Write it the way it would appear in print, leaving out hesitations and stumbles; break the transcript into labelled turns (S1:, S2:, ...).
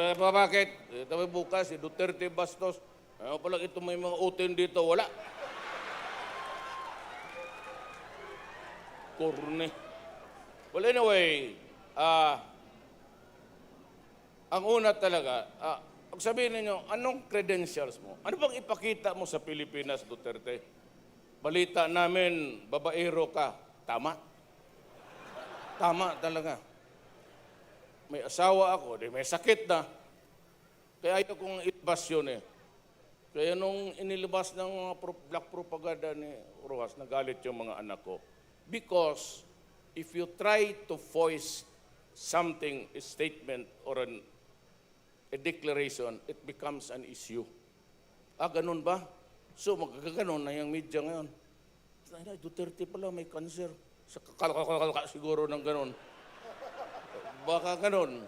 S1: Bakit? Tabi bukas, si Duterte Bastos. Ano pala ito may mga utin dito? Wala. Korne. Well, anyway, ang una talaga, pag sabihin ninyo, anong credentials mo? Ano bang ipakita mo sa Pilipinas, Duterte? Balita namin, babaero ka. Tama. Tama talaga. May asawa ako, may sakit na. Kaya ayaw kong ilabas yun eh. Kaya nung inilabas ng mga black propaganda ni Rojas, nagalit yung mga anak ko. Because if you try to voice something, a statement or a declaration, it becomes an issue. Ganun ba? So magkaganon na yung media ngayon. Duterte pala may cancer. Siguro ng ganun. Baka ganun.